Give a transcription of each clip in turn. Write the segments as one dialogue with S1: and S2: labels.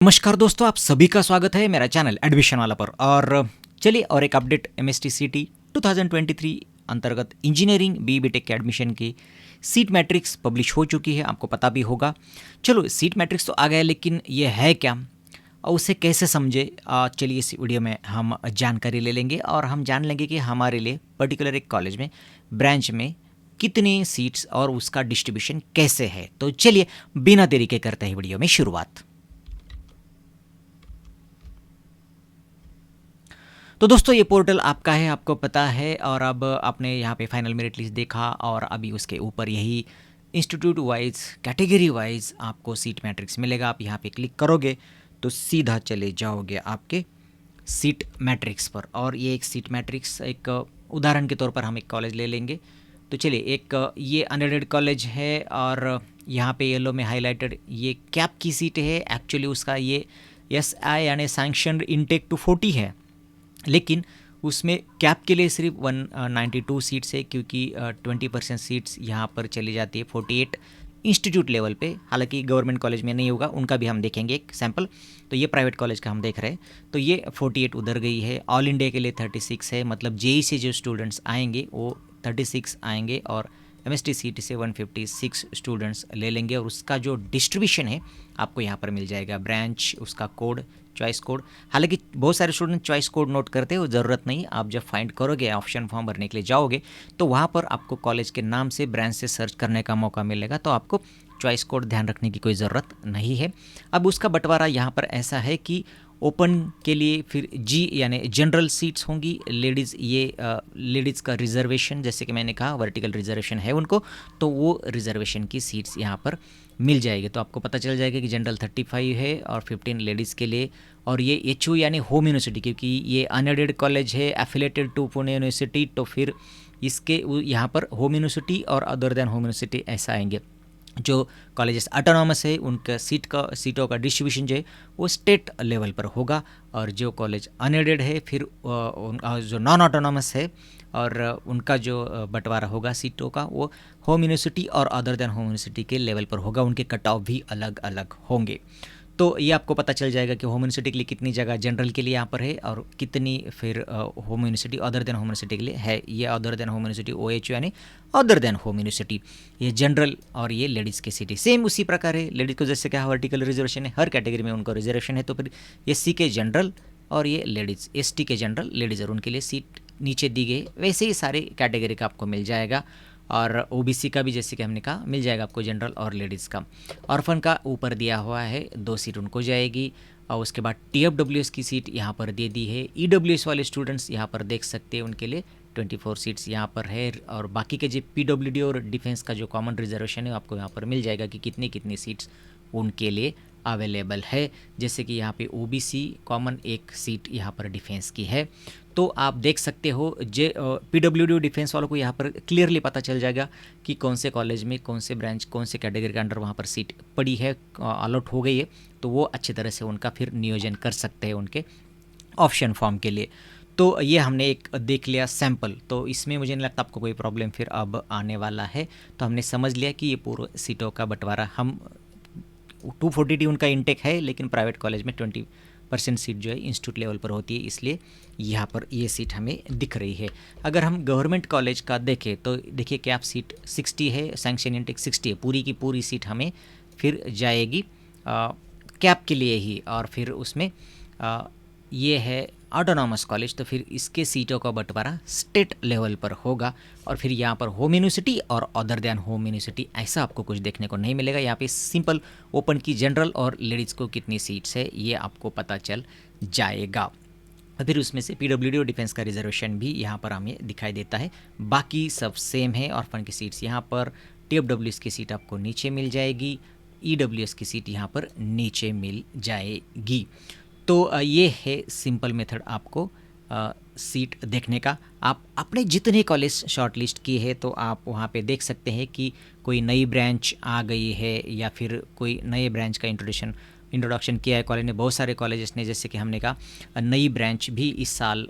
S1: नमस्कार दोस्तों, आप सभी का स्वागत है मेरा चैनल एडमिशन वाला पर। और चलिए और एक अपडेट MSTCT 2023 अंतर्गत इंजीनियरिंग BBTech के एडमिशन की सीट मैट्रिक्स पब्लिश हो चुकी है, आपको पता भी होगा। चलो सीट मैट्रिक्स तो आ गया, लेकिन ये है क्या और उसे कैसे समझे, चलिए इस वीडियो में हम जानकारी ले लेंगे और हम जान लेंगे कि हमारे लिए पर्टिकुलर एक कॉलेज में ब्रांच में कितनी सीट्स और उसका डिस्ट्रीब्यूशन कैसे है। तो चलिए बिना देरी के करते हैं वीडियो में शुरुआत। तो दोस्तों ये पोर्टल आपका है, आपको पता है। और अब आपने यहाँ पे फाइनल मेरिट लिस्ट देखा और अभी उसके ऊपर यही इंस्टीट्यूट वाइज कैटेगरी वाइज आपको सीट मैट्रिक्स मिलेगा। आप यहाँ पे क्लिक करोगे तो सीधा चले जाओगे आपके सीट मैट्रिक्स पर। और ये एक सीट मैट्रिक्स, एक उदाहरण के तौर पर हम एक कॉलेज ले लेंगे। तो चलिए एक ये अनएडेड कॉलेज है और यहाँ पे येलो में हाईलाइटेड ये कैप की सीट है। एक्चुअली उसका ये SI यानी सैंक्शनड इनटेक टू 40 है, लेकिन उसमें कैप के लिए सिर्फ 192 सीट्स है, क्योंकि 20% सीट्स यहाँ पर चली जाती है 48 इंस्टीट्यूट लेवल पे। हालांकि गवर्नमेंट कॉलेज में नहीं होगा, उनका भी हम देखेंगे एक सैम्पल। तो ये प्राइवेट कॉलेज का हम देख रहे हैं, तो ये 48 उधर गई है। ऑल इंडिया के लिए 36 है, मतलब JEE से जो स्टूडेंट्स आएंगे वो 36 आएंगे और MSTCT से 156 स्टूडेंट्स ले लेंगे। और उसका जो डिस्ट्रीब्यूशन है आपको यहाँ पर मिल जाएगा, ब्रांच, उसका कोड, चॉइस कोड। हालांकि बहुत सारे स्टूडेंट चॉइस कोड नोट करते हैं, वो ज़रूरत नहीं। आप जब फाइंड करोगे, ऑप्शन फॉर्म भरने के लिए जाओगे, तो वहाँ पर आपको कॉलेज के नाम से ब्रांच से सर्च करने का मौका मिलेगा, तो आपको चॉइस कोड ध्यान रखने की कोई ज़रूरत नहीं है। अब उसका बंटवारा यहाँ पर ऐसा है कि ओपन के लिए फिर G यानी जनरल सीट्स होंगी। लेडीज़, ये लेडीज़ का रिजर्वेशन, जैसे कि मैंने कहा वर्टिकल रिजर्वेशन है उनको, तो वो रिजर्वेशन की सीट्स यहाँ पर मिल जाएगी। तो आपको पता चल जाएगा कि जनरल 35 है और 15 लेडीज़ के लिए। और ये HU यानी होम यूनिवर्सिटी, क्योंकि ये अनएडेड कॉलेज है एफिलेटेड टू पुणे यूनिवर्सिटी, तो फिर इसके यहाँ पर होम यूनिवर्सिटी और अदर देन होम यूनिवर्सिटी ऐसा आएंगे। जो कॉलेजेस ऑटोनॉमस है उनका सीटों का डिस्ट्रीब्यूशन जो है वो स्टेट लेवल पर होगा। और जो कॉलेज अनएडेड है फिर जो नॉन ऑटोनॉमस है और उनका जो बंटवारा होगा सीटों का, वो होम यूनिवर्सिटी और अदर देन होम यूनिवर्सिटी के लेवल पर होगा। उनके कट ऑफ भी अलग अलग होंगे। तो ये आपको पता चल जाएगा कि होम यूनिवर्सिटी के लिए कितनी जगह जनरल के लिए यहाँ पर है और कितनी फिर home university other than home university के लिए है। ये other than home university OHU यानी अदर देन होम यूनिवर्सिटी, ये जनरल और ये लेडीज़ की सीट सेम उसी प्रकार है। लेडीज़ को जैसे क्या वर्टिकल रिजर्वेशन है, हर कैटेगरी में उनका रिजर्वेशन है, तो फिर SC के जनरल और ये लेडीज़, ST के जनरल लेडीज़ और उनके लिए सीट नीचे दी गई। वैसे ही सारे कैटेगरी का आपको मिल जाएगा। और OBC का भी जैसे कि हमने कहा मिल जाएगा आपको जनरल और लेडीज़ का। ऑर्फन का ऊपर दिया हुआ है, 2 सीट उनको जाएगी। और उसके बाद TFWS की सीट यहाँ पर दे दी है। EWS वाले स्टूडेंट्स यहाँ पर देख सकते हैं, उनके लिए 24 सीट्स यहाँ पर है। और बाकी के जो PWD और डिफेंस का जो कॉमन रिजर्वेशन है आपको यहाँ पर मिल जाएगा कि कितनी कितनी सीट्स उनके लिए अवेलेबल है। जैसे कि यहाँ पे OBC कॉमन एक सीट यहाँ पर डिफेंस की है। तो आप देख सकते हो PWD डिफेंस वालों को यहाँ पर क्लियरली पता चल जाएगा कि कौन से कॉलेज में कौन से ब्रांच कौन से कैटेगरी के अंडर वहाँ पर सीट पड़ी है, अलॉट हो गई है। तो वो अच्छी तरह से उनका फिर नियोजन कर सकते हैं उनके ऑप्शन फॉर्म के लिए। तो ये हमने एक देख लिया सैम्पल, तो इसमें मुझे नहीं लगता आपको कोई प्रॉब्लम फिर अब आने वाला है। तो हमने समझ लिया कि ये पूरा सीटों का बंटवारा, हम 240 उनका इंटेक है, लेकिन प्राइवेट कॉलेज में 20% सीट जो है इंस्टीट्यूट लेवल पर होती है, इसलिए यहाँ पर ये सीट हमें दिख रही है। अगर हम गवर्नमेंट कॉलेज का देखें तो देखिए कैप सीट 60 है, सैंक्शन इंटेक 60 है, पूरी की पूरी सीट हमें फिर जाएगी कैप के लिए ही। और फिर उसमें ये है ऑटोनॉमस कॉलेज, तो फिर इसके सीटों का बंटवारा स्टेट लेवल पर होगा। और फिर यहाँ पर होम यूनिवर्सिटी और अदर देन होम यूनिवर्सिटी ऐसा आपको कुछ देखने को नहीं मिलेगा। यहाँ पे सिंपल ओपन की जनरल और लेडीज़ को कितनी सीट्स है ये आपको पता चल जाएगा। फिर उसमें से PWD और डिफेंस का रिजर्वेशन भी यहाँ पर हमें दिखाई देता है। बाकी सब सेम है। ऑर्फन की सीट्स यहाँ पर, TFWS की सीट आपको नीचे मिल जाएगी, EWS की सीट यहाँ पर नीचे मिल जाएगी। तो ये है सिंपल मेथड आपको सीट देखने का। आप अपने जितने कॉलेज शॉर्टलिस्ट किए हैं तो आप वहाँ पे देख सकते हैं कि कोई नई ब्रांच आ गई है या फिर कोई नए ब्रांच का इंट्रोडक्शन किया है कॉलेज ने। बहुत सारे कॉलेजेस ने, जैसे कि हमने कहा, नई ब्रांच भी इस साल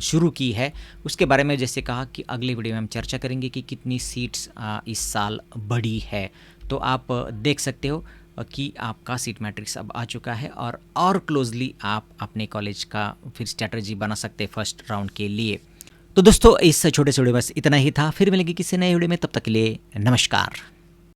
S1: शुरू की है। उसके बारे में जैसे कहा कि अगले वीडियो में हम चर्चा करेंगे कि कितनी सीट्स इस साल बढ़ी है। तो आप देख सकते हो कि आपका सीट मैट्रिक्स अब आ चुका है और क्लोजली आप अपने कॉलेज का फिर स्ट्रैटेजी बना सकते हैं फर्स्ट राउंड के लिए। तो दोस्तों इस छोटे से वीडियो बस इतना ही था, फिर मिलेंगे किसी नए वीडियो में, तब तक के लिए नमस्कार।